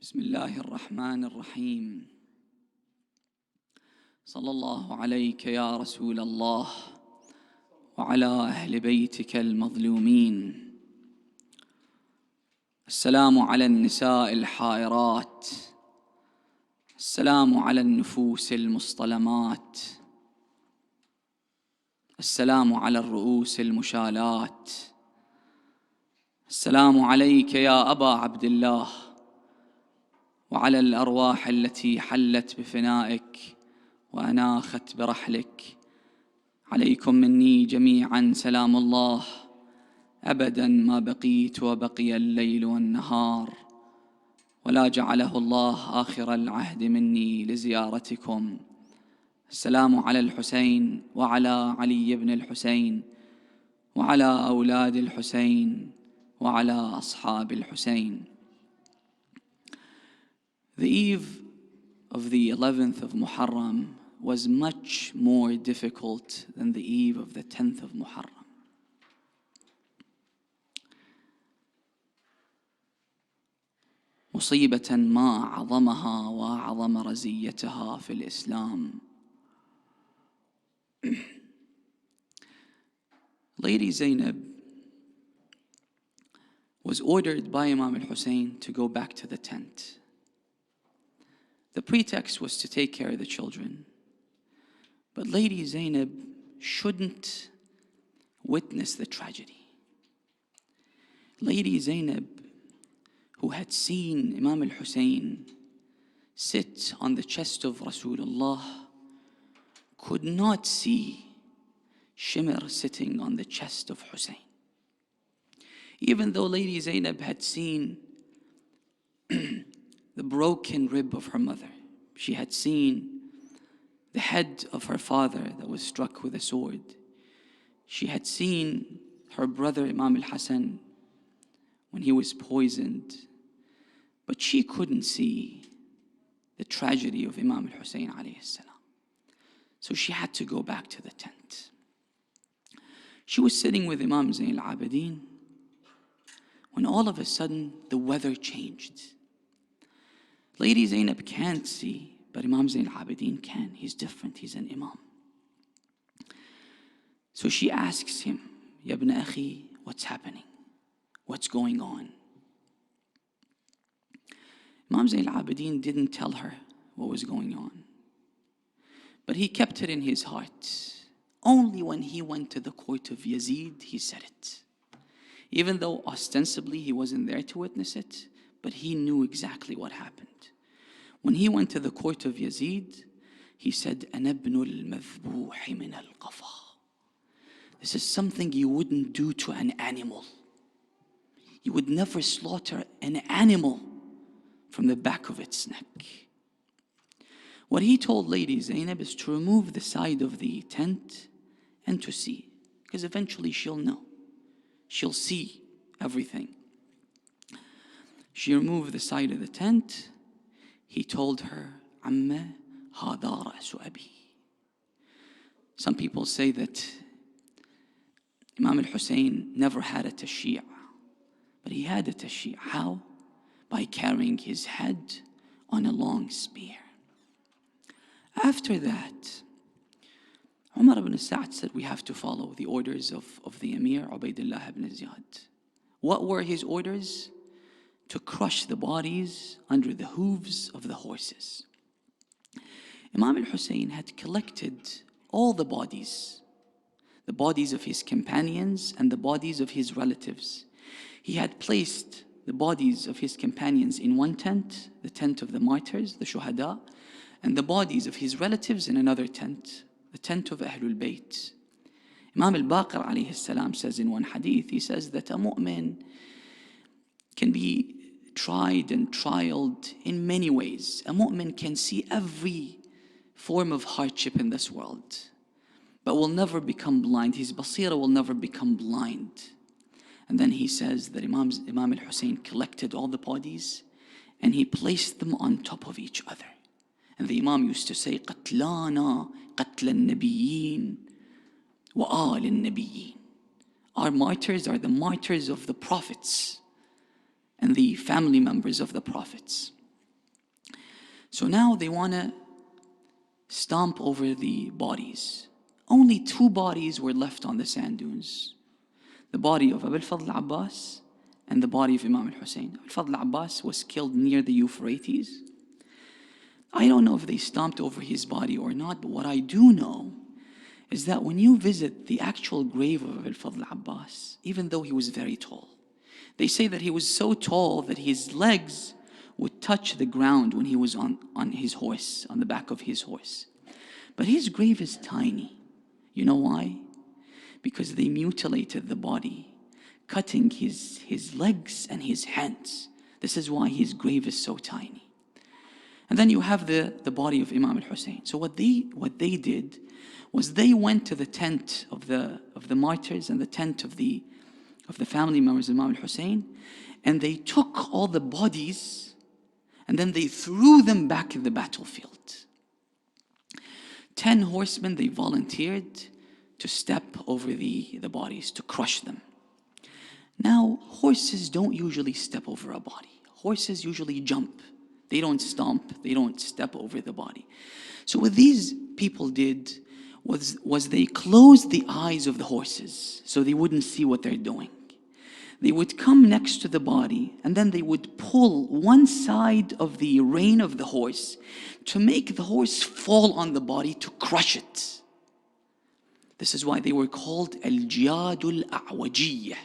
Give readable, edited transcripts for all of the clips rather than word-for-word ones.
بسم الله الرحمن الرحيم. صلى الله عليك يا رسول الله وعلى أهل بيتك المظلومين. السلام على النساء الحائرات، السلام على النفوس المصطلمات، السلام على الرؤوس المشالات، السلام عليك يا أبا عبد الله وعلى الأرواح التي حلت بفنائك وأناخت برحلك. عليكم مني جميعا سلام الله أبدا ما بقيت وبقي الليل والنهار، ولا جعله الله آخر العهد مني لزيارتكم. السلام على الحسين وعلى علي بن الحسين وعلى أولاد الحسين وعلى أصحاب الحسين. The eve of the 11th of Muharram was much more difficult than the eve of the 10th of Muharram. مصيبة ما أعظمها وأعظم رزيتها في الإسلام. Lady Zainab was ordered by Imam al-Hussein to go back to the tent. The pretext was to take care of the children. But Lady Zainab shouldn't witness the tragedy. Lady Zainab, who had seen Imam al-Hussein sit on the chest of Rasulullah, could not see Shimr sitting on the chest of Hussein. Even though Lady Zainab had seen the broken rib of her mother, she had seen the head of her father that was struck with a sword, she had seen her brother Imam al-Hassan when he was poisoned, but she couldn't see the tragedy of Imam al-Hussein alayhi salam. So she had to go back to the tent. She was sitting with Imam Zayn al-Abidin when all of a sudden the weather changed. Lady Zainab can't see, but Imam Zayn al-Abidin can. He's different, he's an imam. So she asks him, Ya ibn akhi, what's happening? What's going on? Imam Zayn al-Abidin didn't tell her what was going on, but he kept it in his heart. Only when he went to the court of Yazid, he said it. Even though ostensibly he wasn't there to witness it, but he knew exactly what happened. When he went to the court of Yazid, he said, أَنَا ابْنُ الْمَذْبُوحِ مِنَ الْقَفَى. This is something you wouldn't do to an animal. You would never slaughter an animal from the back of its neck. What he told Lady Zainab is to remove the side of the tent and to see, because eventually she'll know. She'll see everything. She removed the side of the tent. He told her, Amma hada ra'su abi. Some people say that Imam al-Hussein never had a tashyi', but he had a tashyi'. How? By carrying his head on a long spear. After that, Umar ibn Sa'd said we have to follow the orders of the Emir, Ubaydullah ibn Ziyad. What were his orders? To crush the bodies under the hooves of the horses. Imam al-Hussein had collected all the bodies of his companions and the bodies of his relatives. He had placed the bodies of his companions in one tent, the tent of the martyrs, the shuhada, and the bodies of his relatives in another tent, the tent of Ahlul Bayt. Imam al-Baqir alayhi salam says in one hadith, he says that a mu'min can be tried and trialed in many ways. A mu'min can see every form of hardship in this world, but will never become blind. His basira will never become blind. And then he says that Imam al-Hussein collected all the bodies and he placed them on top of each other. And the Imam used to say, قَتْلَانَا قَتْلَ النَّبِيِّينَ وَآلِ النَّبِيِّينَ. Our martyrs are the martyrs of the prophets and the family members of the prophets. So now they want to stomp over the bodies. Only 2 bodies were left on the sand dunes. The body of Abu al-Fadl Abbas and the body of Imam al-Hussein. Al-Fadl Abbas was killed near the Euphrates. I don't know if they stomped over his body or not, but what I do know is that when you visit the actual grave of Abu al-Fadl Abbas, even though he was very tall, they say that he was so tall that his legs would touch the ground when he was on his horse, on the back of his horse. But his grave is tiny. You know why? Because they mutilated the body, cutting his legs and his hands. This is why his grave is so tiny. And then you have the body of Imam al-Hussein. So what they did was they went to the tent of the martyrs and the tent of the family members of Imam al-Hussein, and they took all the bodies and then they threw them back in the battlefield. 10 horsemen, they volunteered to step over the bodies, to crush them. Now, horses don't usually step over a body. Horses usually jump. They don't stomp, they don't step over the body. So what these people did was they closed the eyes of the horses so they wouldn't see what they're doing. They would come next to the body and then they would pull one side of the rein of the horse to make the horse fall on the body to crush it. This is why they were called al-A'wajiyya.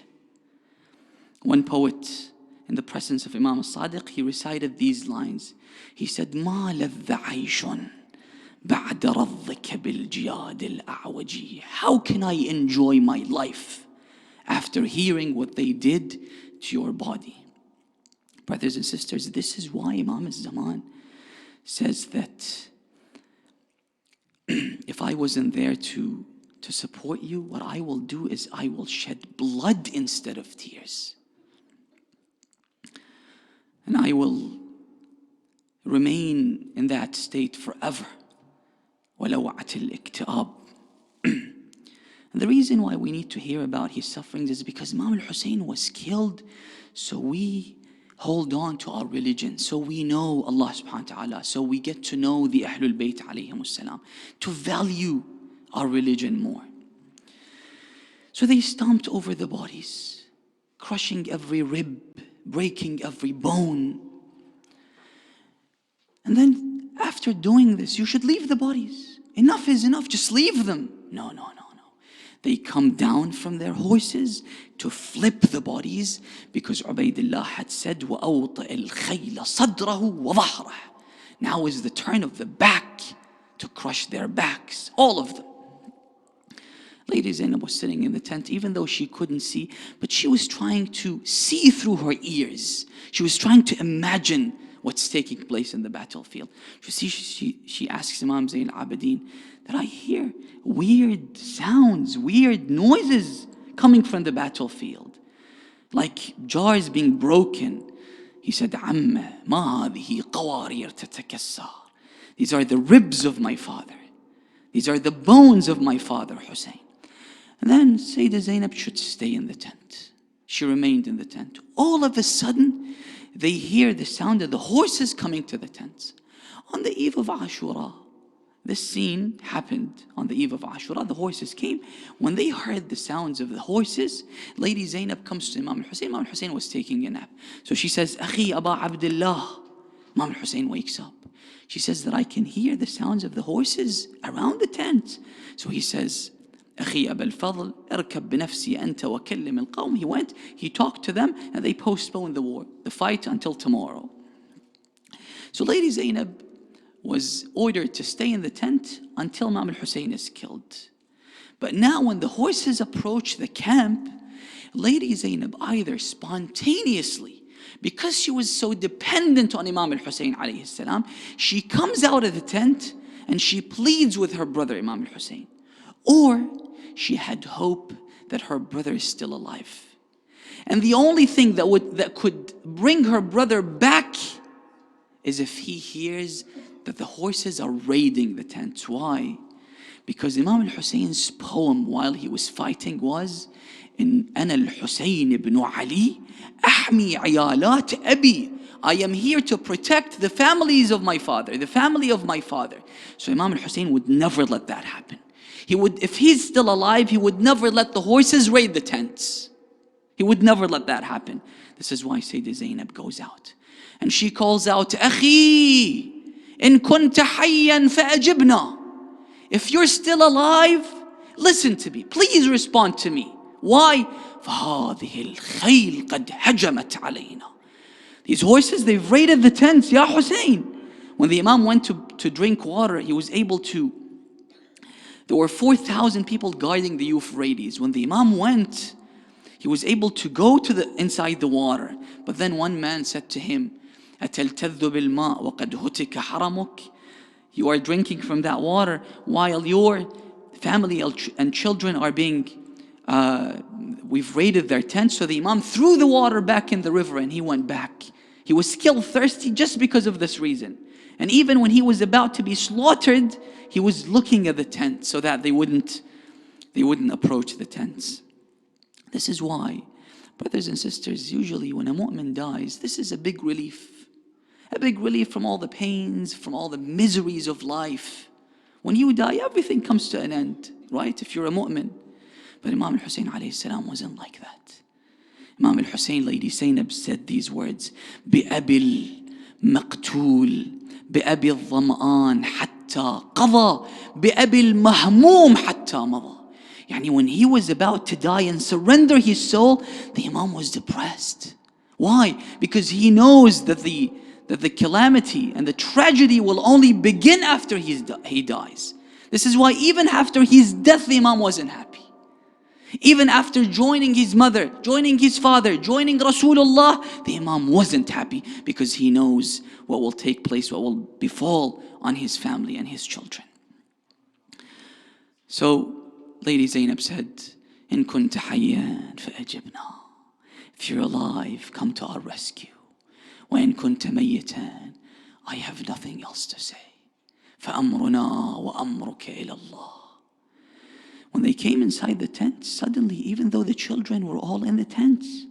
One poet, in the presence of Imam al-Sadiq, he recited these lines. He said, مَا لَذَّ عَيْشٌ بَعْدَ رَضِّكَ بِالْجِيَادِ الْأَعْوَجِيِّ. How can I enjoy my life after hearing what they did to your body? Brothers and sisters, this is why Imam al-Zaman says that if I wasn't there to support you, what I will do is I will shed blood instead of tears. And I will remain in that state forever. وَلَوْعَةِ الْإِكْتِئَابِ. And the reason why we need to hear about his sufferings is because Imam al-Hussein was killed, so we hold on to our religion, so we know Allah subhanahu wa ta'ala, so we get to know the Ahlul Bayt alayhimus salam, to value our religion more. So they stomped over the bodies, crushing every rib, breaking every bone. And then after doing this, you should leave the bodies. Enough is enough, just leave them. No. They come down from their horses to flip the bodies because Ubaydullah had said, وَأَوْطِئِ الْخَيْلَ صَدْرَهُ وَظَهْرَهُ. Now is the turn of the back to crush their backs, all of them. Lady Zainab was sitting in the tent, even though she couldn't see, but she was trying to see through her ears. She was trying to imagine what's taking place in the battlefield. She asks Imam Zayn al-Abidin that I hear weird sounds, weird noises coming from the battlefield, like jars being broken. He said, عَمَّ مَا هَذِهِ قَوَارِيرْ تَتَكَسَّرْ. These are the ribs of my father. These are the bones of my father Hussein. And then Sayyidah Zainab should stay in the tent. She remained in the tent. All of a sudden, they hear the sound of the horses coming to the tents. On the eve of Ashura, this scene happened on the eve of Ashura. The horses came. When they heard the sounds of the horses, Lady Zainab comes to Imam al-Hussein. Imam al-Hussein was taking a nap. So she says, Akhi Aba Abdullah. Imam al-Hussein wakes up. She says that I can hear the sounds of the horses around the tent. So he says, Akhi Aba al-Fadl, irkab binafsi anta wa kallim al-qawm. He went, he talked to them, and they postponed the fight until tomorrow. So Lady Zainab was ordered to stay in the tent until Imam al-Hussein is killed. But now when the horses approach the camp, Lady Zainab either spontaneously, because she was so dependent on Imam al-Hussein alayhi salam, she comes out of the tent and she pleads with her brother Imam al-Hussein. Or she had hope that her brother is still alive. And the only thing that could bring her brother back is if he hears that the horses are raiding the tent. Why? Because Imam al-Hussein's poem while he was fighting was, إن أنا الحسين بن علي أحمي عيالات أبي. I am here to protect the families of my father, the family of my father. So Imam al-Hussein would never let that happen. He would, if he's still alive, he would never let the horses raid the tents. He would never let that happen. This is why Sayyidah Zainab goes out. And she calls out, أخي إن كنت حيا فأجبنا. If you're still alive, listen to me. Please respond to me. Why? فهذه الخيل قد هجمت علينا. These horses, they've raided the tents, Ya Hussein. When the Imam went to drink water, he was able to. There were 4,000 people guarding the Euphrates. When the Imam went, he was able to go to inside the water. But then one man said to him, أتلتذ بالماء وقد هتك حرمك. You are drinking from that water while your family and children are being, we've raided their tents. So the Imam threw the water back in the river and he went back. He was still thirsty just because of this reason. And even when he was about to be slaughtered, he was looking at the tent so that they wouldn't approach the tents. This is why, brothers and sisters, usually when a mu'min dies, this is a big relief. A big relief from all the pains, from all the miseries of life. When you die, everything comes to an end, right? If you're a mu'min. But Imam al-Hussein alayhi salam wasn't like that. Imam al-Hussein, Lady Zainab, said these words, بِأَبِي الْمَقْتُولِ بِأَبِي الظَّمْآنِ حَتَّى قَضَى بِأَبِي الْمَهْمُومِ حَتَّى مَضَى. Yani when he was about to die and surrender his soul, the Imam was depressed. Why? Because he knows that the calamity and the tragedy will only begin after he dies. This is why even after his death, the Imam wasn't happy. Even after joining his mother, joining his father, joining Rasulullah, the Imam wasn't happy because he knows what will take place, what will befall on his family and his children. So Lady Zainab said, إن كنت حيا فأجبنا. If you're alive, come to our rescue. وإن كنت ميتا, I have nothing else to say. فأمرنا وأمرك إلى الله. When they came inside the tent, suddenly, even though the children were all in the tents,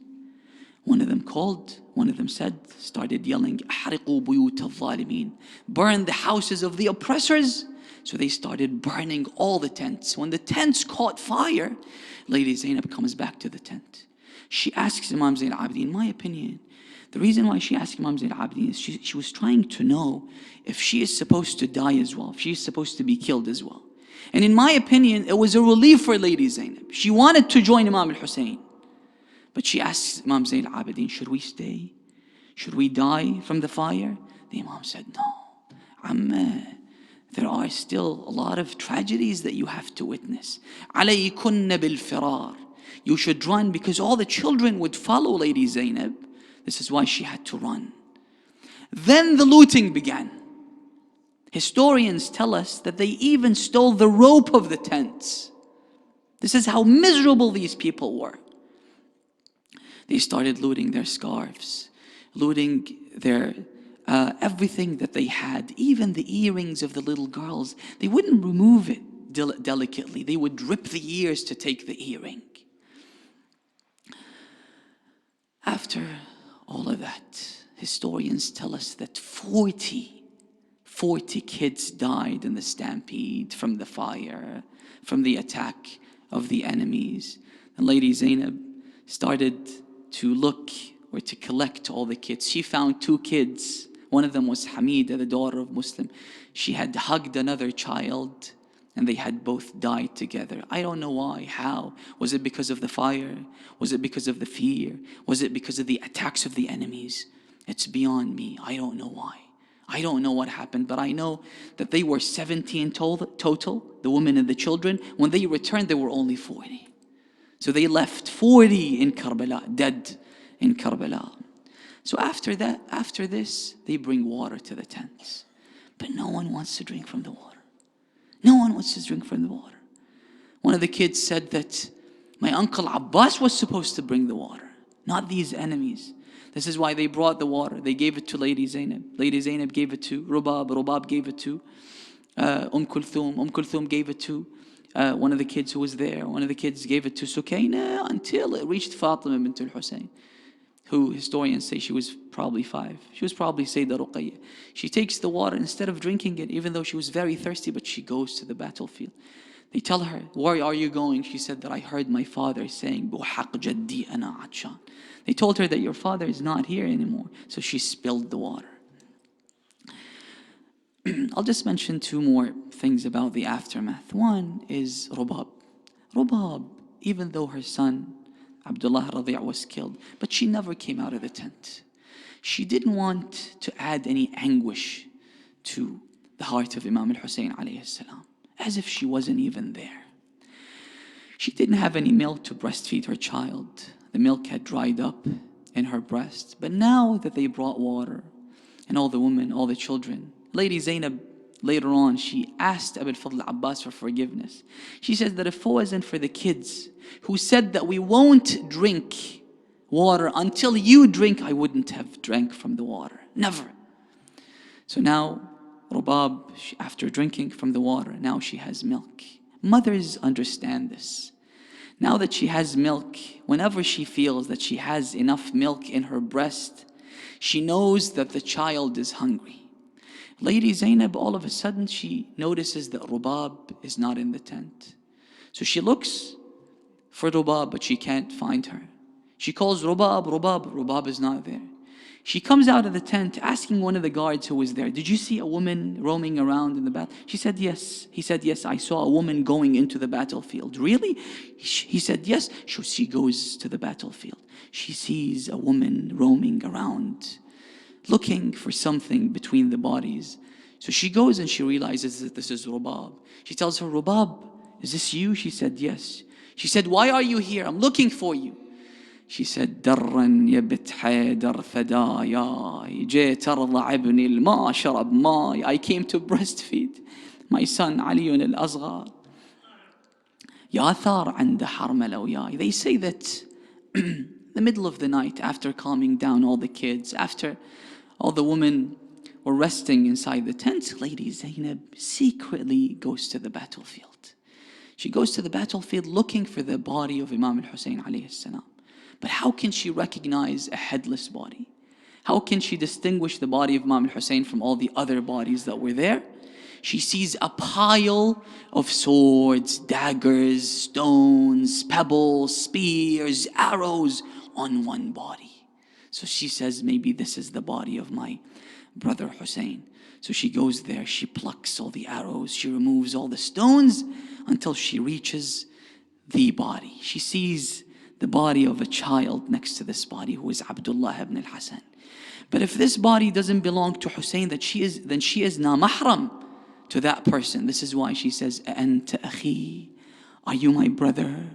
one of them called, one of them started yelling, أحرقوا بيوت الظالمين. Burn the houses of the oppressors. So they started burning all the tents. When the tents caught fire, Lady Zainab comes back to the tent. She asks Imam Zayn al-Abidin, in my opinion, the reason why she asked Imam Zayn al-Abidin is she was trying to know if she is supposed to die as well, if she is supposed to be killed as well. And in my opinion, it was a relief for Lady Zainab. She wanted to join Imam al-Hussein. But she asked Imam Zayn al-Abidin, should we stay? Should we die from the fire? The Imam said, no. Amma, there are still a lot of tragedies that you have to witness. عَلَيْكُنَّ بِالْفِرَارِ. You should run because all the children would follow Lady Zainab. This is why she had to run. Then the looting began. Historians tell us that they even stole the rope of the tents. This is how miserable these people were. They started looting their scarves, looting their everything that they had, even the earrings of the little girls. They wouldn't remove it delicately. They would rip the ears to take the earring. After all of that, historians tell us that 40 kids died in the stampede from the fire, from the attack of the enemies. And Lady Zainab started to look or to collect all the kids. She found 2 kids. One of them was Hamida, the daughter of Muslim. She had hugged another child and they had both died together. I don't know why, how. Was it because of the fire? Was it because of the fear? Was it because of the attacks of the enemies? It's beyond me. I don't know why. I don't know what happened, but I know that they were 70 in total, the women and the children. When they returned, there were only 40. So they left 40 in Karbala, dead in Karbala. So after this, they bring water to the tents. But no one wants to drink from the water. No one wants to drink from the water. One of the kids said that my uncle Abbas was supposed to bring the water, not these enemies. This is why they brought the water. They gave it to Lady Zainab. Lady Zainab gave it to Rubab. Rubab gave it to Kulthum. Kulthum gave it to one of the kids who was there. One of the kids gave it to Sukaina until it reached Fatima bint al-Hussein, who historians say she was probably 5. She was probably Sayyidah Ruqayyah. She takes the water, instead of drinking it, even though she was very thirsty, but she goes to the battlefield. They tell her, where are you going? She said that I heard my father saying, "Buhaq jaddi ana atshan." They told her that your father is not here anymore. So she spilled the water. I'll just mention 2 more things about the aftermath. One is Rubab. Rubab, even though her son, Abdullah Radi' was killed, but she never came out of the tent. She didn't want to add any anguish to the heart of Imam al-Hussein alayhi salam, as if she wasn't even there. She didn't have any milk to breastfeed her child. The milk had dried up in her breast. But now that they brought water, and all the women, all the children, Lady Zainab, later on, she asked Abu al-Fadl Abbas for forgiveness. She said that if it wasn't for the kids who said that we won't drink water until you drink, I wouldn't have drank from the water. Never. So now, Rubab, after drinking from the water, now she has milk. Mothers understand this. Now that she has milk, whenever she feels that she has enough milk in her breast, she knows that the child is hungry. Lady Zainab, all of a sudden, she notices that Rubab is not in the tent. So she looks for Rubab, but she can't find her. She calls Rubab, Rubab, Rubab is not there. She comes out of the tent asking one of the guards who was there, did you see a woman roaming around in the battle? She said, yes. He said, yes, I saw a woman going into the battlefield. Really? He said, yes. So she goes to the battlefield. She sees a woman roaming around, looking for something between the bodies. So she goes and she realizes that this is Rubab. She tells her, Rubab, is this you? She said, yes. She said, why are you here? I'm looking for you. She said, درًا يبت حيدر فداياي جيت أرضع ابني الماء شرب ماي. I came to breastfeed my son علي الأصغر. يا ثار عند حرملة وياي. They say that the middle of the night, after calming down all the kids, after all the women were resting inside the tent, Lady Zainab secretly goes to the battlefield. She goes to the battlefield looking for the body of Imam al-Hussein alayhi salam. But how can she recognize a headless body? How can she distinguish the body of Imam al-Hussein from all the other bodies that were there? She sees a pile of swords, daggers, stones, pebbles, spears, arrows on one body. So she says, maybe this is the body of my brother Hussein. So she goes there, she plucks all the arrows, she removes all the stones until she reaches the body. She sees the body of a child next to this body, who is Abdullah ibn al-Hasan. But if this body doesn't belong to Hussein, then she is na mahram to that person. This is why she says, أَأَنْتَ أَخِي? Are you my brother?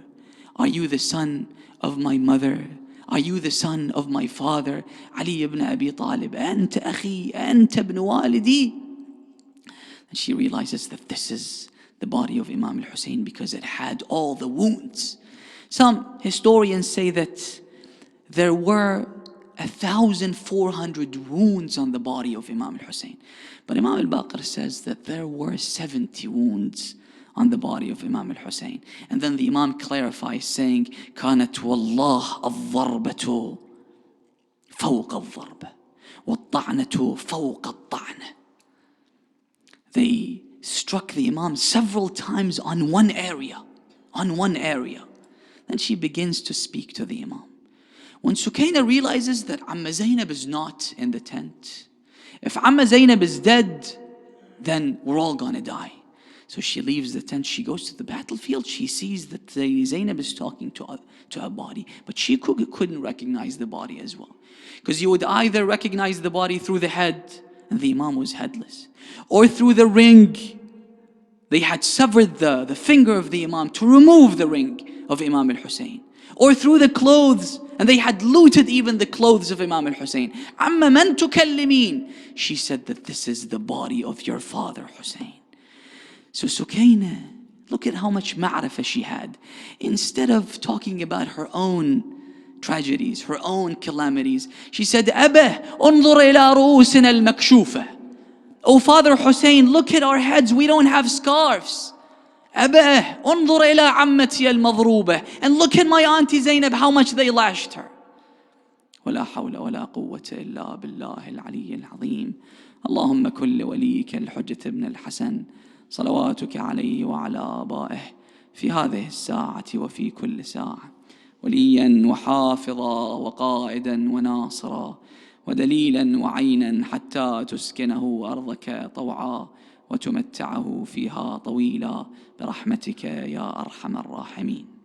Are you the son of my mother? Are you the son of my father? Ali ibn Abi Talib. أَأَنْتَ أَخِي? أَأَنْتَ ابْنُ وَالِدِي? And she realizes that this is the body of Imam al-Hussein because it had all the wounds. Some historians say that there were 1,400 wounds on the body of Imam al-Hussein. But Imam al-Baqir says that there were 70 wounds on the body of Imam al-Hussein. And then the Imam clarifies saying, كانت والله الضربة فوق الضربة والطعنة فوق الطعنة. They struck the Imam several times on one area. Then she begins to speak to the Imam. When Sukaina realizes that Amma Zainab is not in the tent, if Amma Zainab is dead, then we're all gonna die. So she leaves the tent, she goes to the battlefield, she sees that Zainab is talking to a body, but she couldn't recognize the body as well. Because you would either recognize the body through the head, and the Imam was headless, or through the ring. They had severed the finger of the Imam to remove the ring of Imam al-Hussein. Or through the clothes, and they had looted even the clothes of Imam al-Hussein. Amma man tukallimin? She said that this is the body of your father Hussein. So Sukaina, look at how much ma'rifah she had. Instead of talking about her own tragedies, her own calamities, she said, Abba, unzur ila ru'usina al-makshufah. Oh, Father Hussein, look at our heads, we don't have scarves. أباه انظر إلى عمتي المضروبة. And look at my auntie Zainab, how much they lashed her. ولا حول ولا قوة إلا بالله العلي العظيم. اللهم كن لوليك الحجة بن الحسن صلواتك عليه وعلى آبائه في هذه الساعة وفي كل ساعة وليا وحافظا وقائدا وناصرا ودليلا وعينا حتى تسكنه أرضك طوعا وتمتعه فيها طويلا برحمتك يا أرحم الراحمين.